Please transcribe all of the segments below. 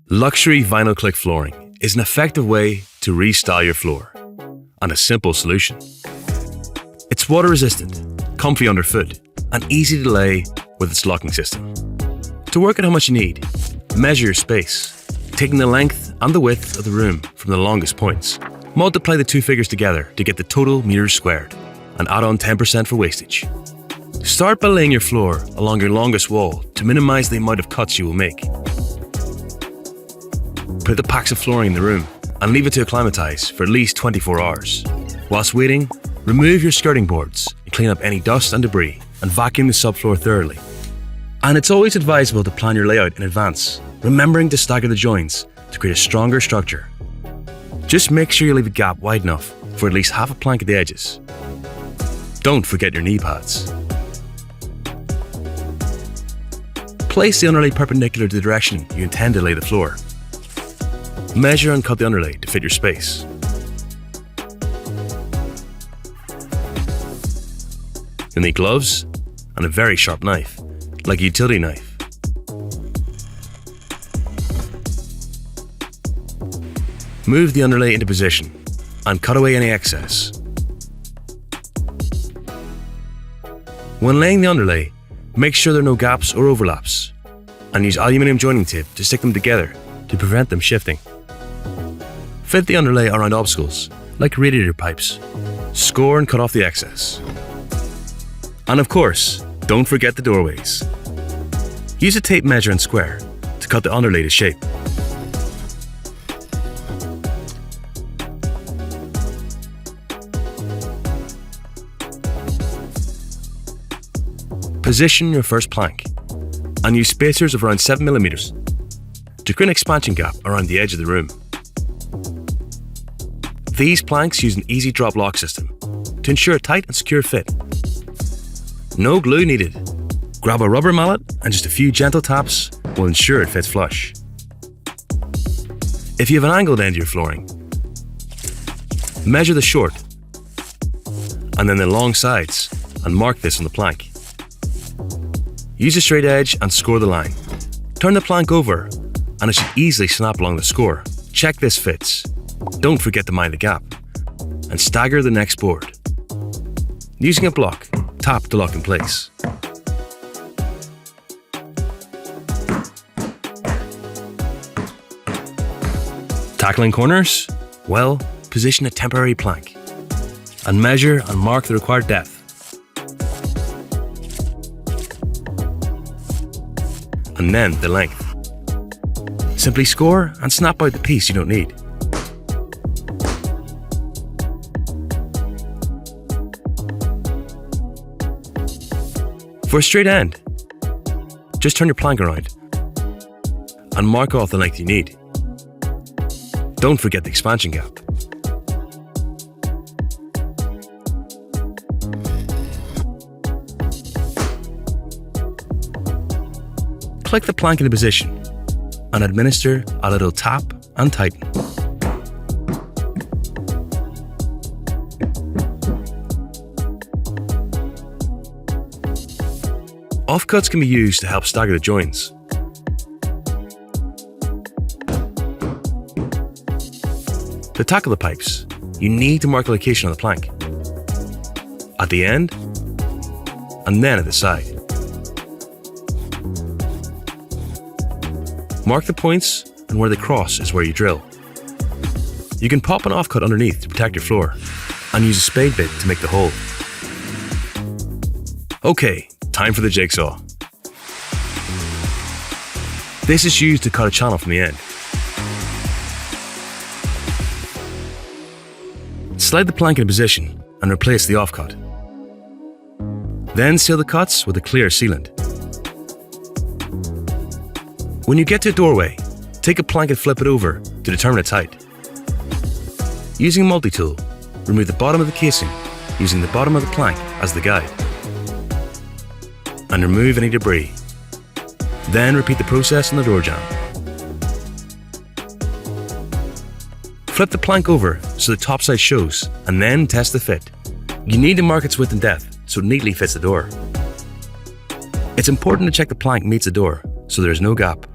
Luxury vinyl click flooring is an effective way to restyle your floor, and a simple solution. It's water resistant, comfy underfoot, and easy to lay with its locking system. To work out how much you need, measure your space, taking the length and the width of the room from the longest points. Multiply the two figures together to get the total meters squared, and add on 10% for wastage. Start by laying your floor along your longest wall to minimize the amount of cuts you will make. Put the packs of flooring in the room and leave it to acclimatize for at least 24 hours. Whilst waiting, remove your skirting boards and clean up any dust and debris, and vacuum the subfloor thoroughly. And it's always advisable to plan your layout in advance, remembering to stagger the joints to create a stronger structure. Just make sure you leave a gap wide enough for at least half a plank at the edges. Don't forget your knee pads. Place the underlay perpendicular to the direction you intend to lay the floor. Measure and cut the underlay to fit your space. You'll need gloves and a very sharp knife, like a utility knife. Move the underlay into position and cut away any excess. When laying the underlay, make sure there are no gaps or overlaps, and use aluminium joining tape to stick them together to prevent them shifting. Fit the underlay around obstacles, like radiator pipes. Score and cut off the excess. And of course, don't forget the doorways. Use a tape measure and square to cut the underlay to shape. Position your first plank and use spacers of around 7mm to create an expansion gap around the edge of the room. These planks use an easy drop lock system to ensure a tight and secure fit. No glue needed. Grab a rubber mallet and just a few gentle taps will ensure it fits flush. If you have an angled end to your flooring, measure the short and then the long sides and mark this on the plank. Use a straight edge and score the line. Turn the plank over and it should easily snap along the score. Check this fits. Don't forget to mind the gap. And stagger the next board. Using a block, tap to lock in place. Tackling corners? Well, position a temporary plank and measure and mark the required depth. And then the length. Simply score and snap out the piece you don't need. For a straight end, just turn your plank around and mark off the length you need. Don't forget the expansion gap. Click the plank into position and administer a little tap and tighten. Offcuts can be used to help stagger the joints. To tackle the pipes, you need to mark the location on the plank, at the end, and then at the side. Mark the points, and where they cross is where you drill. You can pop an offcut underneath to protect your floor, and use a spade bit to make the hole. Okay, time for the jigsaw. This is used to cut a channel from the end. Slide the plank into position and replace the offcut. Then seal the cuts with a clear sealant. When you get to a doorway, take a plank and flip it over to determine its height. Using a multi-tool, remove the bottom of the casing using the bottom of the plank as the guide. And remove any debris. Then repeat the process on the door jamb. Flip the plank over so the top side shows and then test the fit. You need to mark its width and depth so it neatly fits the door. It's important to check the plank meets the door so there is no gap.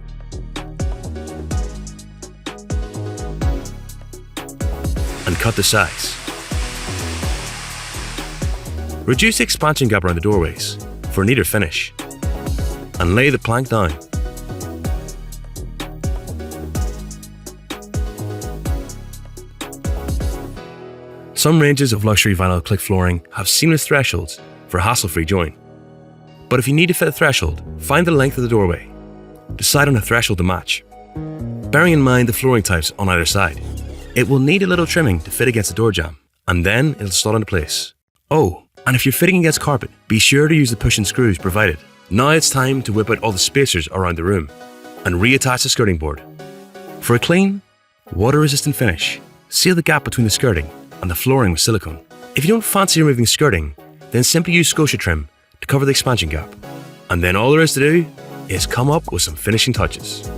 And cut the size. Reduce the expansion gap around the doorways for a neater finish. And lay the plank down. Some ranges of luxury vinyl click flooring have seamless thresholds for a hassle-free join. But if you need to fit a threshold, find the length of the doorway. Decide on a threshold to match. Bearing in mind the flooring types on either side, it will need a little trimming to fit against the door jamb, and then it'll slot into place. Oh, and if you're fitting against carpet, be sure to use the push-in screws provided. Now it's time to whip out all the spacers around the room and reattach the skirting board. For a clean, water-resistant finish, seal the gap between the skirting and the flooring with silicone. If you don't fancy removing skirting, then simply use Scotia trim to cover the expansion gap. And then all there is to do is come up with some finishing touches.